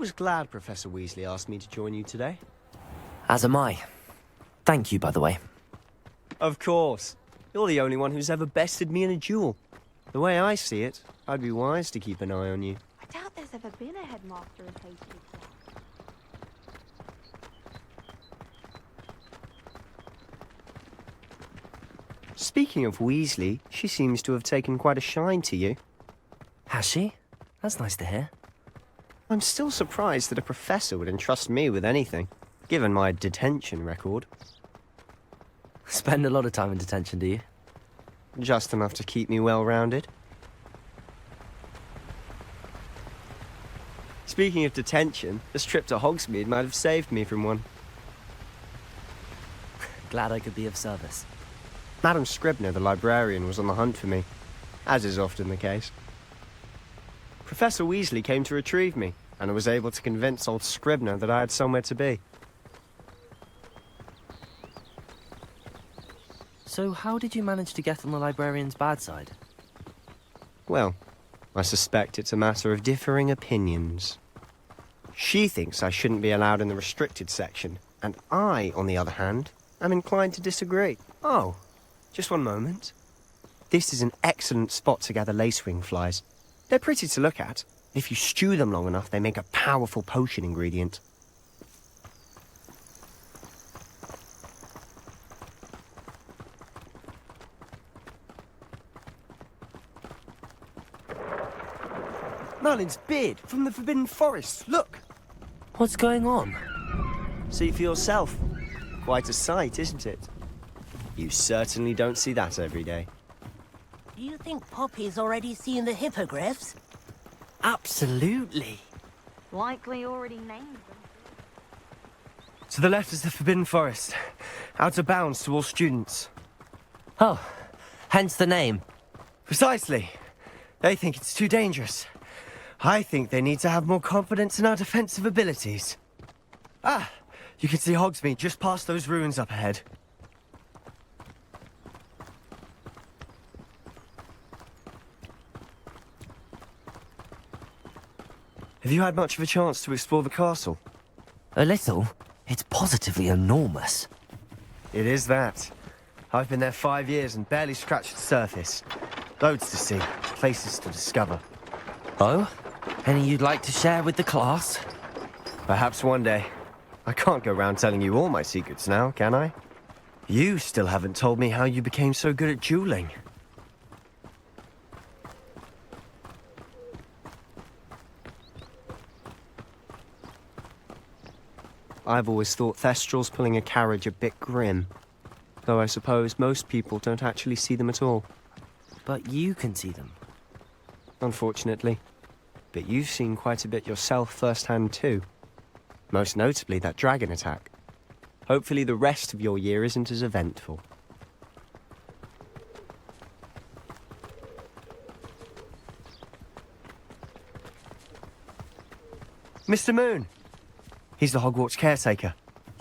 was glad Professor Weasley asked me to join you today. As am I. Thank you, by the way. Of course. You're the only one who's ever bested me in a duel. The way I see it, I'd be wise to keep an eye on you. I doubt there's ever been a headmaster as hasty as that. Speaking of Weasley, she seems to have taken quite a shine to you. Has she? That's nice to hear. I'm still surprised that a professor would entrust me with anything, given my detention record. Spend a lot of time in detention, do you? Just enough to keep me well-rounded. Speaking of detention, this trip to Hogsmeade might have saved me from one. Glad I could be of service. Madam Scribner, the librarian, was on the hunt for me, as is often the case. Professor Weasley came to retrieve me, and I was able to convince old Scribner that I had somewhere to be. So how did you manage to get on the librarian's bad side? Well, I suspect it's a matter of differing opinions. She thinks I shouldn't be allowed in the restricted section, and I, on the other hand, am inclined to disagree. Oh, just one moment. This is an excellent spot to gather lacewing flies. They're pretty to look at. If you stew them long enough, they make a powerful potion ingredient. Merlin's beard from the Forbidden Forest. Look! What's going on? See for yourself. Quite a sight, isn't it? You certainly don't see that every day. Do you think Poppy's already seen the hippogriffs? Absolutely. Likely already named them. To the left is the Forbidden Forest. Out of bounds to all students. Oh, hence the name. Precisely. They think it's too dangerous. I think they need to have more confidence in our defensive abilities. Ah, you can see Hogsmeade just past those ruins up ahead. Have you had much of a chance to explore the castle? A little. It's positively enormous. It is that. I've been there 5 years and barely scratched the surface. Loads to see, places to discover. Oh? Any you'd like to share with the class? Perhaps one day. I can't go around telling you all my secrets now, can I? You still haven't told me how you became so good at dueling. I've always thought Thestrals pulling a carriage a bit grim. Though I suppose most people don't actually see them at all. But you can see them. Unfortunately. But you've seen quite a bit yourself firsthand too. Most notably that dragon attack. Hopefully the rest of your year isn't as eventful. Mr. Moon! He's the Hogwarts caretaker.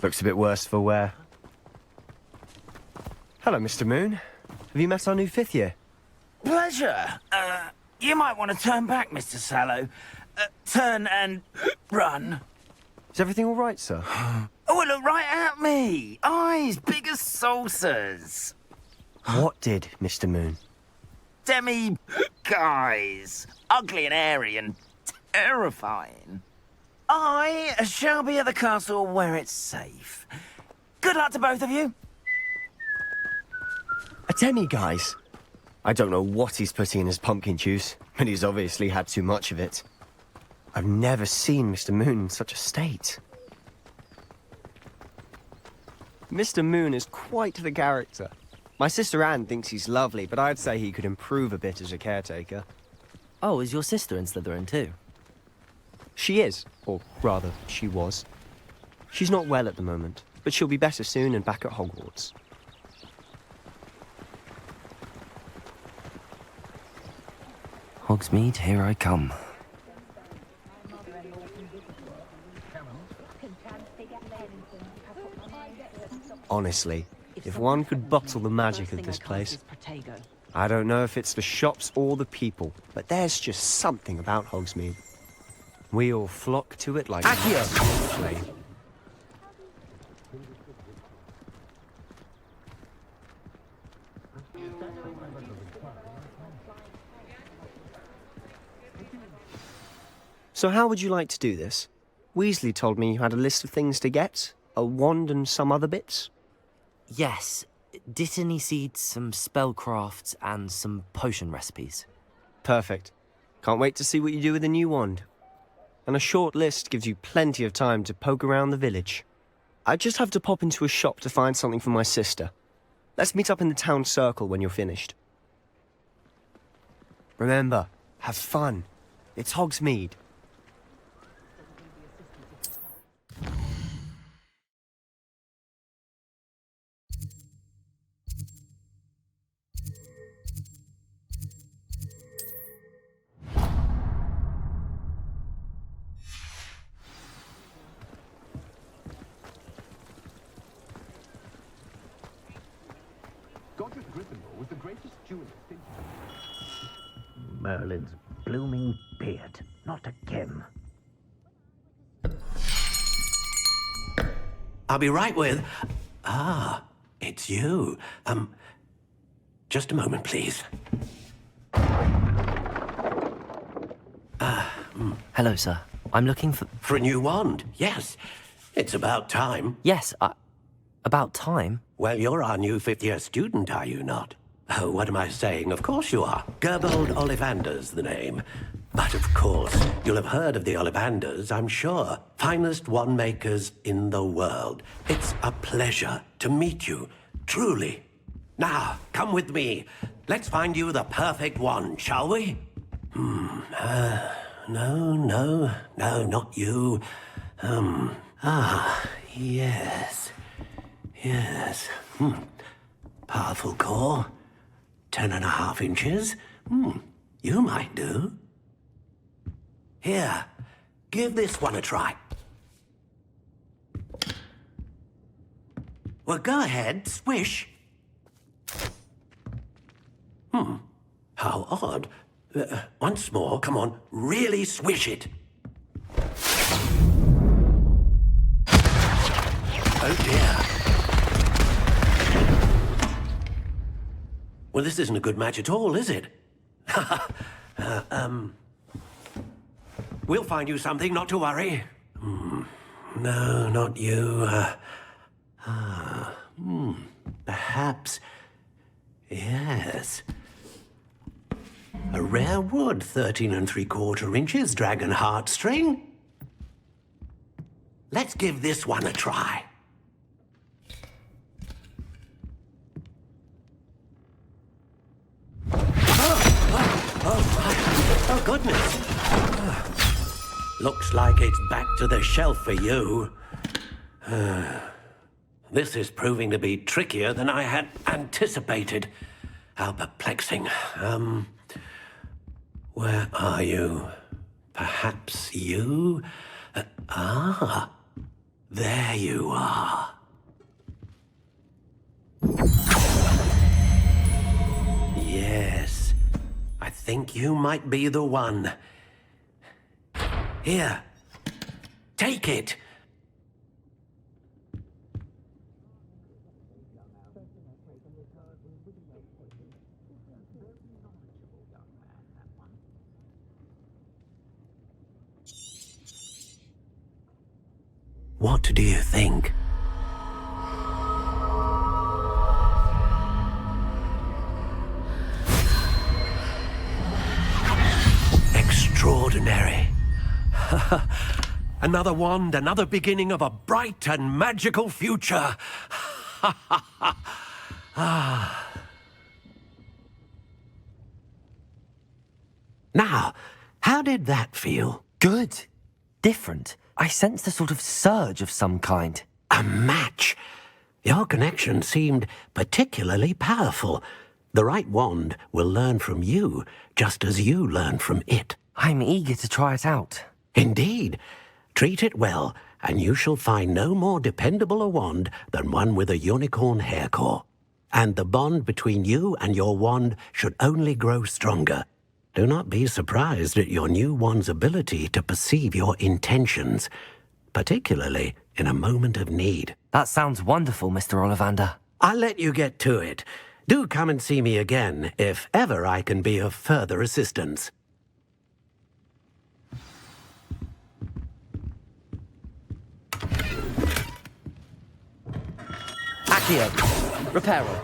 Looks a bit worse for wear. Hello, Mr. Moon. Have you met our new 5th year? Pleasure. You might want to turn back, Mr. Sallow. Turn and run. Is everything all right, sir? Oh, look right at me. Eyes big as saucers. What did, Mr. Moon? Guys. Ugly and airy and terrifying. I shall be at the castle where it's safe. Good luck to both of you. A demi-guise? I don't know what he's putting in his pumpkin juice, but he's obviously had too much of it. I've never seen Mr. Moon in such a state. Mr. Moon is quite the character. My sister Anne thinks he's lovely, but I'd say he could improve a bit as a caretaker. Oh, is your sister in Slytherin too? She is, or rather, she was. She's not well at the moment, but she'll be better soon and back at Hogwarts. Hogsmeade, here I come. Honestly, if one could bottle the magic of this place. I don't know if it's the shops or the people, but there's just something about Hogsmeade. We all flock to it like Accio! flame. So how would you like to do this? Weasley told me you had a list of things to get, a wand and some other bits. Yes, Dittany seeds, some spellcrafts, and some potion recipes. Perfect. Can't wait to see what you do with the new wand. And a short list gives you plenty of time to poke around the village. I just have to pop into a shop to find something for my sister. Let's meet up in the town circle when you're finished. Remember, have fun. It's Hogsmeade. Merlin's blooming beard. Not again. I'll be right with... Ah, it's you. Just a moment, please. Hello, sir. I'm looking for... For a new wand, yes. It's about time. Yes, about time. Well, you're our new fifth-year student, are you not? Oh, what am I saying? Of course you are. Gerbold Ollivander's the name. But of course, you'll have heard of the Ollivanders, I'm sure. Finest wand makers in the world. It's a pleasure to meet you, truly. Now, come with me. Let's find you the perfect wand, shall we? No, not you. Yes. Powerful core. 10.5 inches. You might do. Here, give this one a try. Well, go ahead, swish. How odd. Once more, come on, really swish it. Oh dear. Well, this isn't a good match at all, is it? We'll find you something, not to worry. No, not you. Perhaps... Yes. A rare wood, 13 3/4 inches, dragon heartstring. Let's give this one a try. Oh, goodness. Looks like it's back to the shelf for you. This is proving to be trickier than I had anticipated. How perplexing. Where are you? Perhaps you? There you are. Yes, I think you might be the one. Here, take it. What do you think? Extraordinary. Another wand, another beginning of a bright and magical future. Now, how did that feel? Good. Different. I sensed a sort of surge of some kind. A match. Your connection seemed particularly powerful. The right wand will learn from you, just as you learn from it. I'm eager to try it out. Indeed. Treat it well, and you shall find no more dependable a wand than one with a unicorn hair core. And the bond between you and your wand should only grow stronger. Do not be surprised at your new one's ability to perceive your intentions, particularly in a moment of need. That sounds wonderful, Mr. Ollivander. I'll let you get to it. Do come and see me again if ever I can be of further assistance. Accio. Reparo.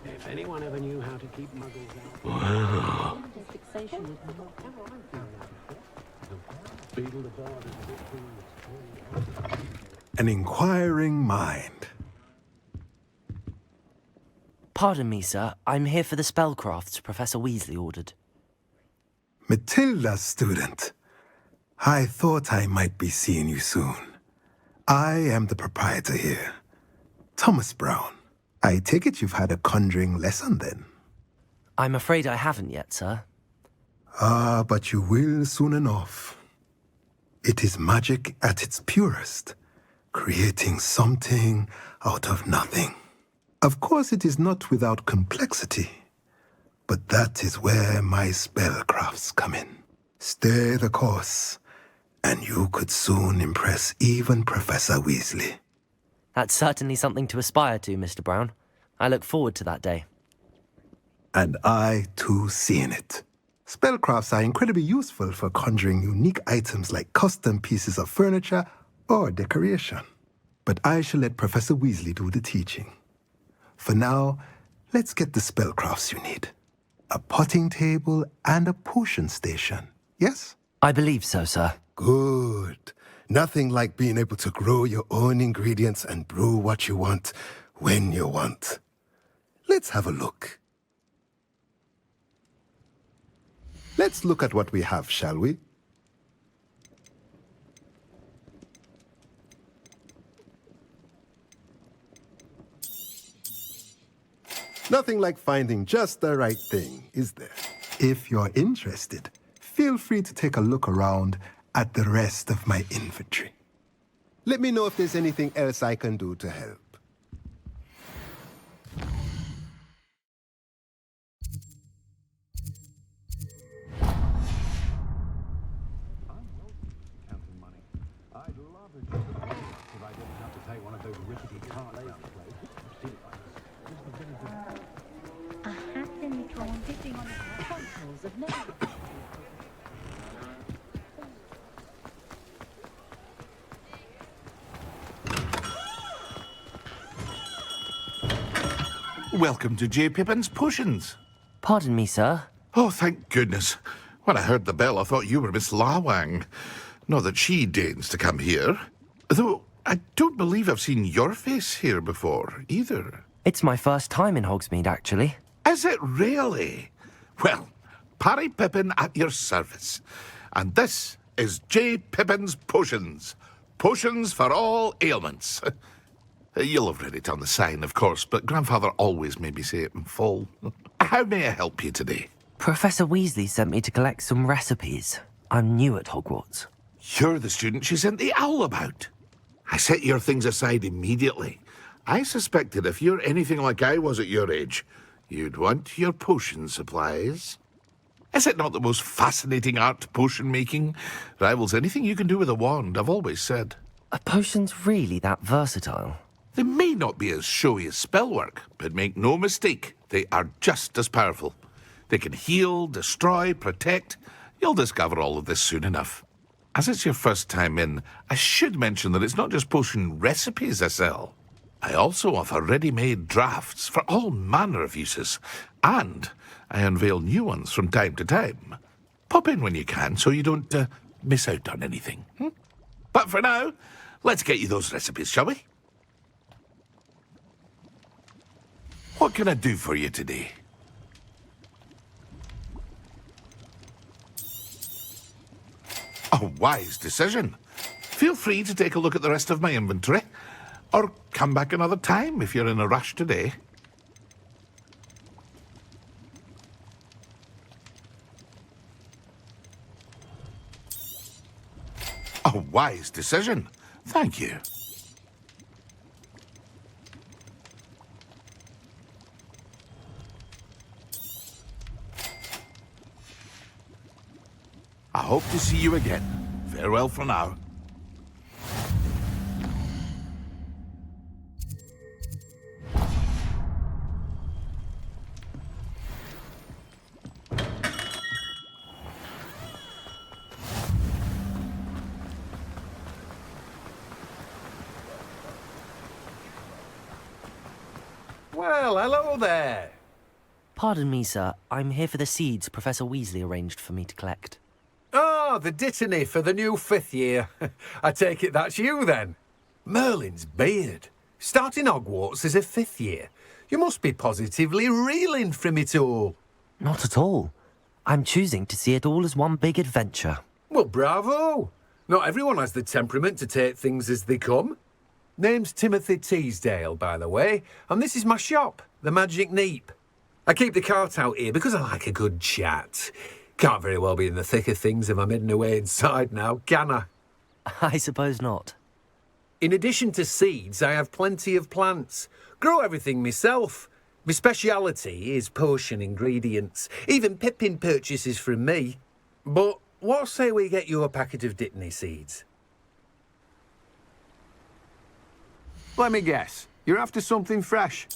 If anyone ever knew how to keep muggles out... Wow. An inquiring mind. Pardon me, sir. I'm here for the spellcrafts Professor Weasley ordered. Matilda, student. I thought I might be seeing you soon. I am the proprietor here, Thomas Brown. I take it you've had a conjuring lesson then? I'm afraid I haven't yet, sir. Ah, but you will soon enough. It is magic at its purest, creating something out of nothing. Of course, it is not without complexity, but that is where my spellcrafts come in. Stay the course, and you could soon impress even Professor Weasley. That's certainly something to aspire to, Mr. Brown. I look forward to that day. And I, too, seeing it. Spellcrafts are incredibly useful for conjuring unique items like custom pieces of furniture or decoration. But I shall let Professor Weasley do the teaching. For now, let's get the spellcrafts you need. A potting table and a potion station, yes? I believe so, sir. Good. Nothing like being able to grow your own ingredients and brew what you want when you want. Let's have a look. Let's look at what we have, shall we? Nothing like finding just the right thing, is there? If you're interested, feel free to take a look around at the rest of my inventory. Let me know if there's anything else I can do to help. A hat in the drawn sitting on the contours of nature. Welcome to J. Pippin's Potions. Pardon me, sir. Oh, thank goodness. When I heard the bell, I thought you were Miss Lawang. Not that she deigns to come here. Though, I don't believe I've seen your face here before, either. It's my first time in Hogsmeade, actually. Is it really? Well, Parry Pippin at your service. And this is J. Pippin's Potions. Potions for all ailments. You'll have read it on the sign, of course, but Grandfather always made me say it in full. How may I help you today? Professor Weasley sent me to collect some recipes. I'm new at Hogwarts. You're the student she sent the owl about. I set your things aside immediately. I suspected if you're anything like I was at your age, you'd want your potion supplies. Is it not the most fascinating art, potion making? Rivals anything you can do with a wand, I've always said. Are potions really that versatile? They may not be as showy as spellwork, but make no mistake, they are just as powerful. They can heal, destroy, protect. You'll discover all of this soon enough. As it's your first time in, I should mention that it's not just potion recipes I sell. I also offer ready-made drafts for all manner of uses, and I unveil new ones from time to time. Pop in when you can so you don't miss out on anything. But for now, let's get you those recipes, shall we? What can I do for you today? A wise decision. feel free to take a look at the rest of my inventory. Or come back another time if you're in a rush today. A wise decision. Thank you. I hope to see you again. Farewell for now. Well, hello there. Pardon me, sir. I'm here for the seeds Professor Weasley arranged for me to collect. Oh, the dittany for the new 5th year. I take it that's you, then. Merlin's beard. Starting Hogwarts as a 5th year. You must be positively reeling from it all. Not at all. I'm choosing to see it all as one big adventure. Well, bravo. Not everyone has the temperament to take things as they come. Name's Timothy Teasdale, by the way, and this is my shop, the Magic Neep. I keep the cart out here because I like a good chat. Can't very well be in the thick of things if I'm hidden away inside now, can I? I suppose not. In addition to seeds, I have plenty of plants. Grow everything myself. My speciality is potion ingredients. Even Pippin purchases from me. But what say we get you a packet of Dittany seeds? Let me guess. You're after something fresh.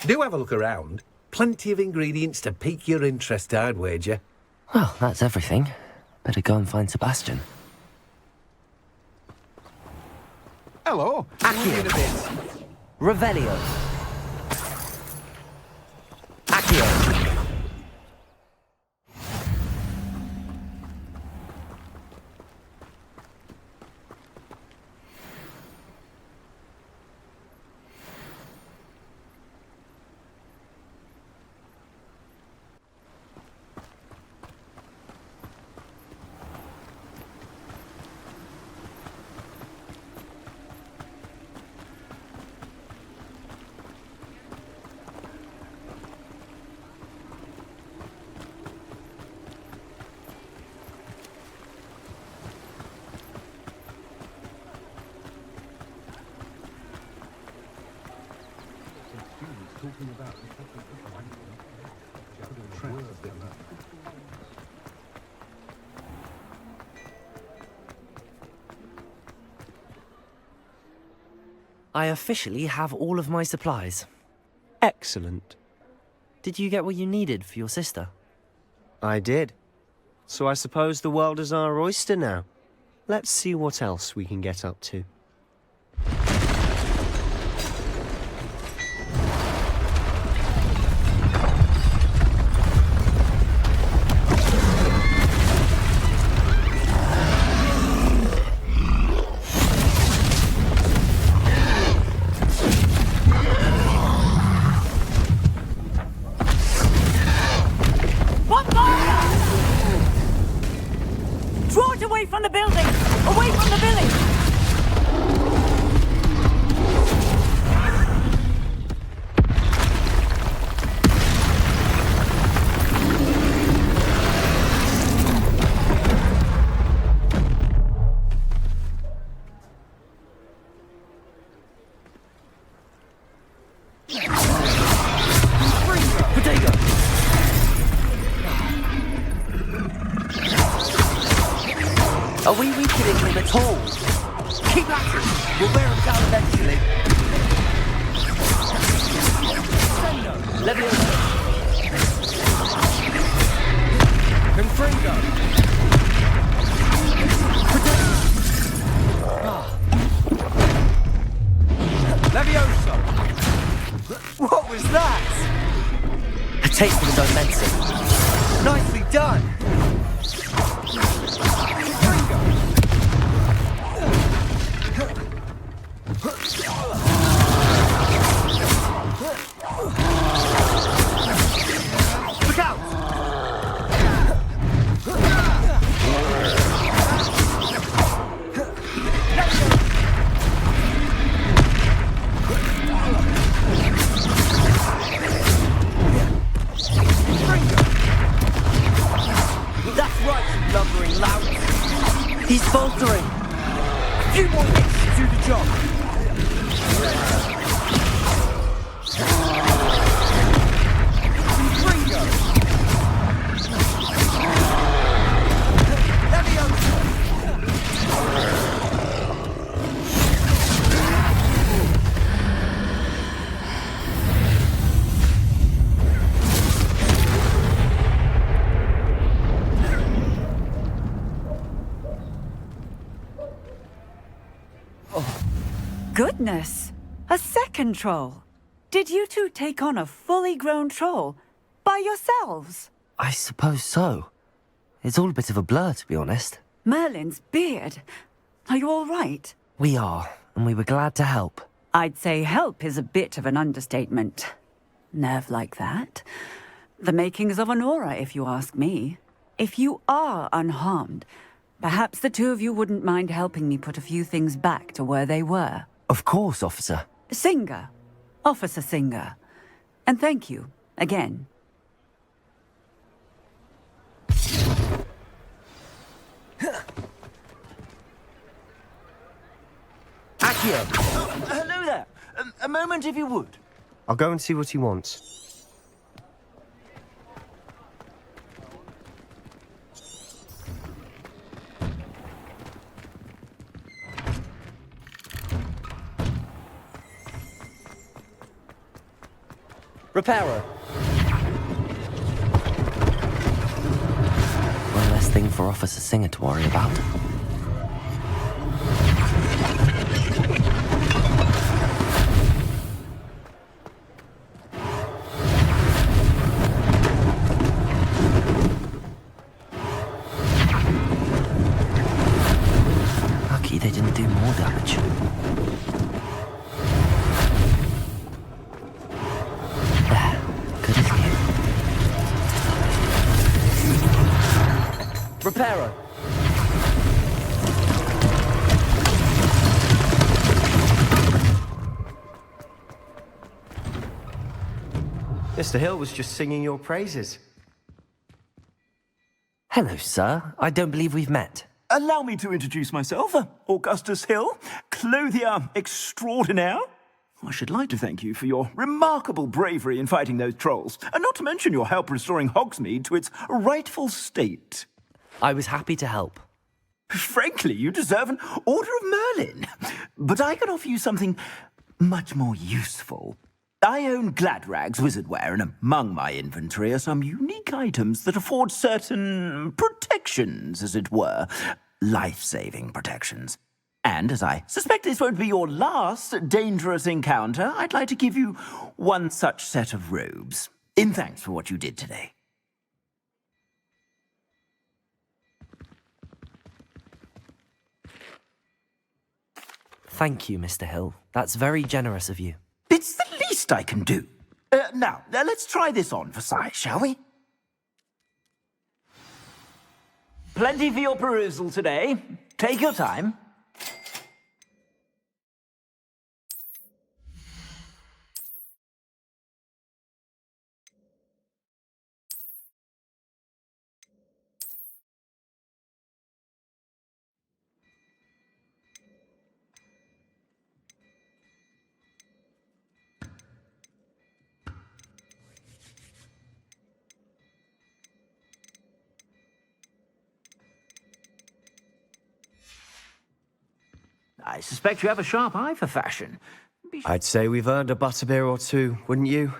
Do have a look around. Plenty of ingredients to pique your interest, I'd wager. Well, that's everything. Better go and find Sebastian. Hello. Accio. In a bit. Revelio. Accio. I officially have all of my supplies. Excellent. Did you get what you needed for your sister? I did. So I suppose the world is our oyster now. Let's see what else we can get up to. Draw it away from the building! Away from the village! Are we weakening him at all? Keep at him! We'll wear him down eventually. Leviosa! Confringo! Leviosa! What was that? A taste of his own medicine. Nicely done! Look out! He's faltering. A few more hits to do the job. Goodness! A second troll! Did you two take on a fully grown troll? By yourselves? I suppose so. It's all a bit of a blur, to be honest. Merlin's beard. Are you all right? We are, and we were glad to help. I'd say help is a bit of an understatement. Nerve like that. The makings of an aura, if you ask me. If you are unharmed, perhaps the two of you wouldn't mind helping me put a few things back to where they were. Of course, officer. Singer. Officer Singer. And thank you, again. Accio! Hello there. A moment, if you would. I'll go and see what he wants. Reparo. One less thing for Officer Singer to worry about. Lucky they didn't do more damage. Reparo. Mr. Hill was just singing your praises. Hello, sir. I don't believe we've met. Allow me to introduce myself, Augustus Hill, clothier extraordinaire. I should like to thank you for your remarkable bravery in fighting those trolls, and not to mention your help restoring Hogsmeade to its rightful state. I was happy to help. Frankly, you deserve an Order of Merlin. But I can offer you something much more useful. I own Gladrag's wizardware, and among my inventory are some unique items that afford certain protections, as it were. Life-saving protections. And as I suspect this won't be your last dangerous encounter, I'd like to give you one such set of robes, in thanks for what you did today. Thank you, Mr. Hill. That's very generous of you. It's the least I can do. Now, let's try this on for size, shall we? Plenty for your perusal today. Take your time. I suspect you have a sharp eye for fashion. I'd say we've earned a butterbeer or two, wouldn't you?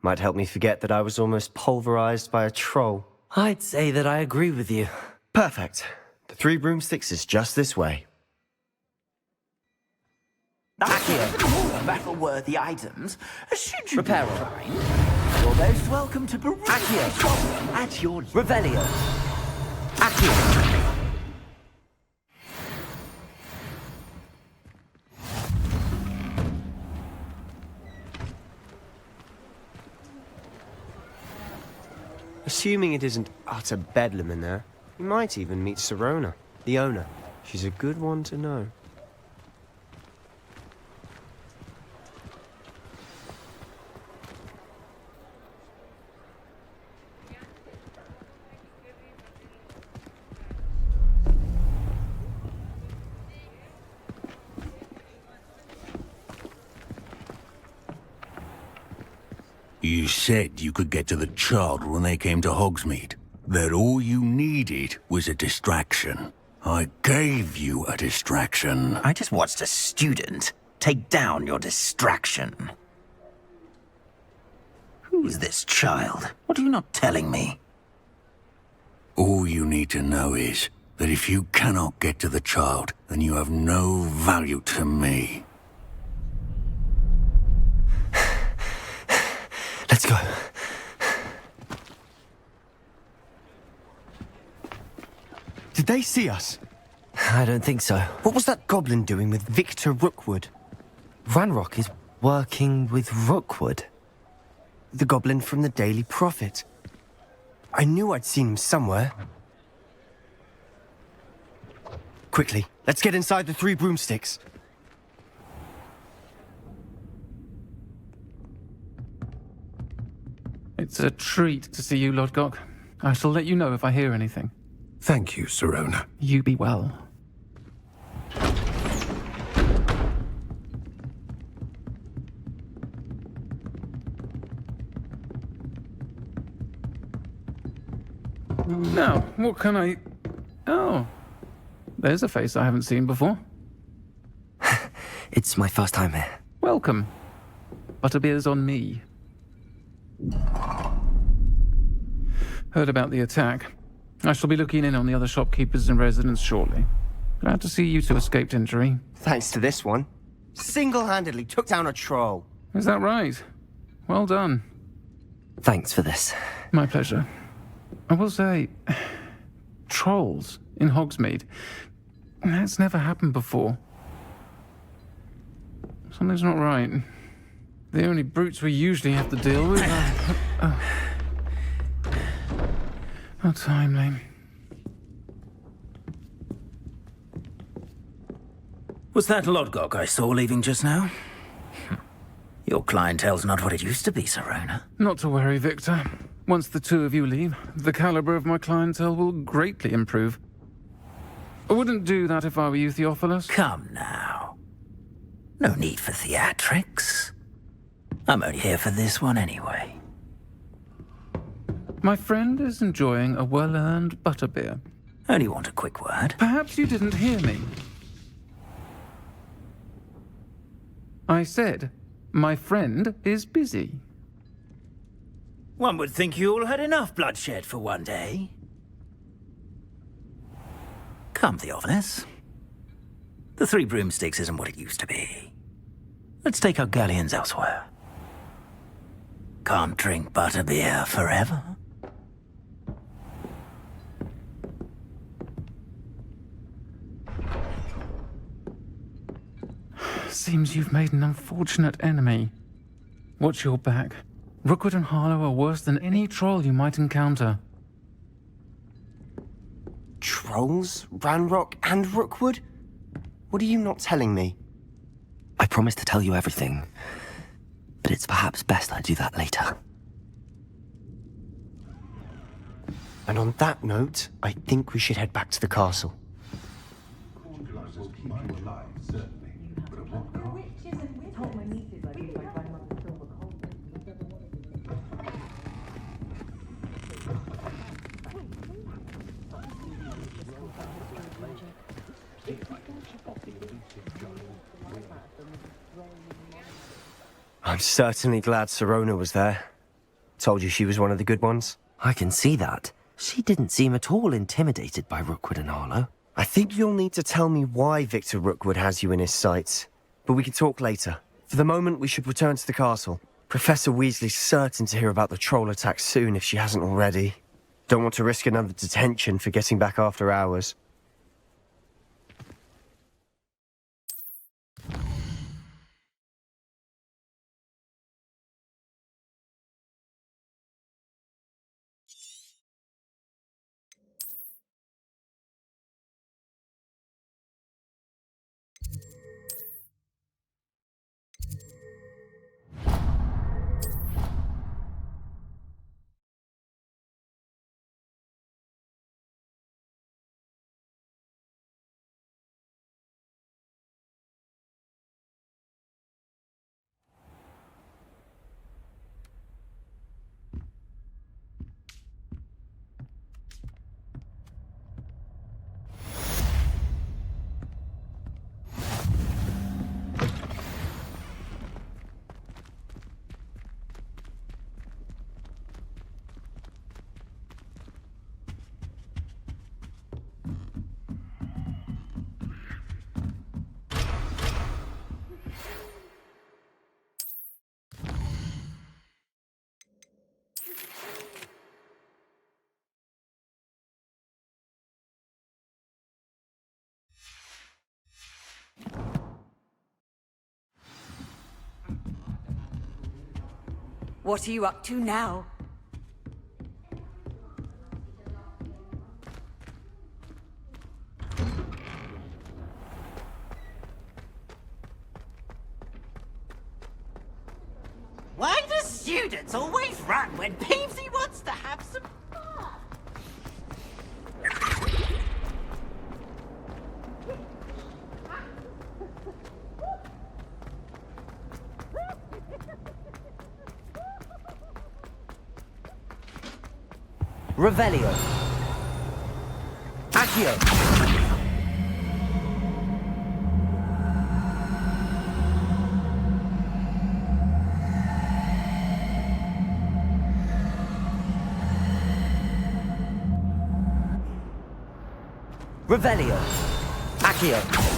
Might help me forget that I was almost pulverized by a troll. I'd say that I agree with you. Perfect. The 3 broomsticks is just this way. Accio. Battle-worthy items. Should you Reparo. be inclined, you're most welcome to peruse Accio. at your Revelio. Accio. Assuming it isn't utter bedlam in there, you might even meet Sirona, the owner. She's a good one to know. You said you could get to the child when they came to Hogsmeade. That all you needed was a distraction. I gave you a distraction. I just watched a student take down your distraction. Who is this child? What are you not telling me? All you need to know is that if you cannot get to the child, then you have no value to me. Let's go. Did they see us? I don't think so. What was that goblin doing with Victor Rookwood? Ranrock is working with Rookwood. The goblin from the Daily Prophet. I knew I'd seen him somewhere. Quickly, let's get inside the Three Broomsticks. It's a treat to see you, Lodgok. I shall let you know if I hear anything. Thank you, Sirona. You be well. Now, what can I... Oh, there's a face I haven't seen before. It's my first time here. Welcome. Butterbeer's on me. Heard about the attack. I shall be looking in on the other shopkeepers and residents shortly. Glad to see you two escaped injury. Thanks to this one. Single-handedly took down a troll. Is that right? Well done. Thanks for this. My pleasure. I will say, trolls in Hogsmeade. That's never happened before. Something's not right. The only brutes we usually have to deal with are... How timely. Was that Lodgok I saw leaving just now? Your clientele's not what it used to be, Sirona. Not to worry, Victor. Once the two of you leave, the caliber of my clientele will greatly improve. I wouldn't do that if I were you, Theophilus. Come now. No need for theatrics. I'm only here for this one anyway. My friend is enjoying a well-earned butterbeer. Only want a quick word. Perhaps you didn't hear me. I said, my friend is busy. One would think you all had enough bloodshed for one day. Come, Theophilus. The Three Broomsticks isn't what it used to be. Let's take our galleons elsewhere. Can't drink butterbeer forever. Seems you've made an unfortunate enemy. Watch your back. Rookwood and Harlow are worse than any troll you might encounter. Trolls? Ranrock and Rookwood? What are you not telling me? I promised to tell you everything, but it's perhaps best I do that later. And on that note, I think we should head back to the castle. I'm certainly glad Sirona was there. Told you she was one of the good ones. I can see that. She didn't seem at all intimidated by Rookwood and Harlow. I think you'll need to tell me why Victor Rookwood has you in his sights. But we can talk later. For the moment, we should return to the castle. Professor Weasley's certain to hear about the troll attack soon if she hasn't already. Don't want to risk another detention for getting back after hours. What are you up to now? Why do students always run when Peevesy wants to have some fun? Revelio. Accio. Revelio. Accio.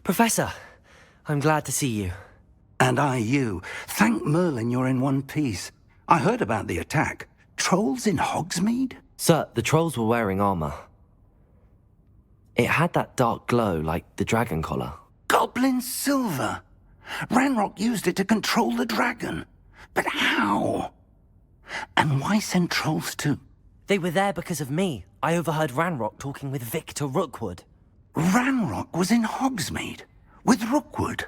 Professor, I'm glad to see you. And I you. Thank Merlin you're in one piece. I heard about the attack. Trolls in Hogsmeade? Sir, the trolls were wearing armor. It had that dark glow like the dragon collar. Goblin silver. Ranrock used it to control the dragon. But how? And why send trolls too? They were there because of me. I overheard Ranrock talking with Victor Rookwood. Ranrock was in Hogsmeade? With Rookwood?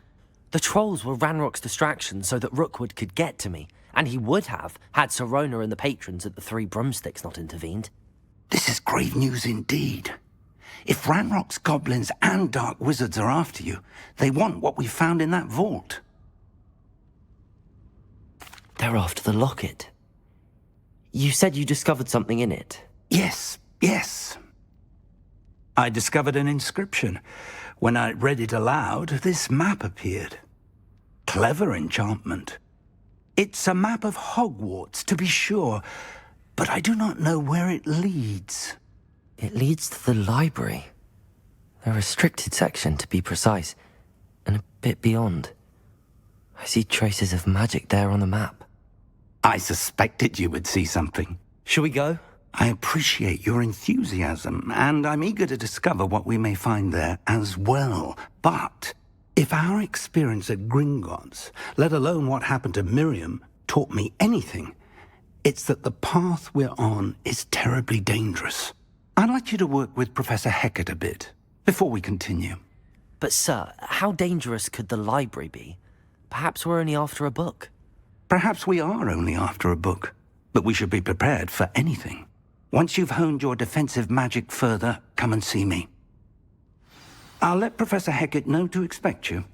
The trolls were Ranrock's distraction so that Rookwood could get to me. And he would have, had Sirona and the patrons at the Three Broomsticks not intervened. This is grave news indeed. If Ranrock's goblins and dark wizards are after you, they want what we found in that vault. They're after the locket. You said you discovered something in it. Yes. I discovered an inscription. When I read it aloud, this map appeared. Clever enchantment. It's a map of Hogwarts, to be sure, but I do not know where it leads. It leads to the library. The restricted section, to be precise, and a bit beyond. I see traces of magic there on the map. I suspected you would see something. Shall we go? I appreciate your enthusiasm, and I'm eager to discover what we may find there as well. But if our experience at Gringotts, let alone what happened to Miriam, taught me anything, it's that the path we're on is terribly dangerous. I'd like you to work with Professor Hecat a bit, before we continue. But sir, how dangerous could the library be? Perhaps we're only after a book. Perhaps we are only after a book, but we should be prepared for anything. Once you've honed your defensive magic further, come and see me. I'll let Professor Hecat know to expect you.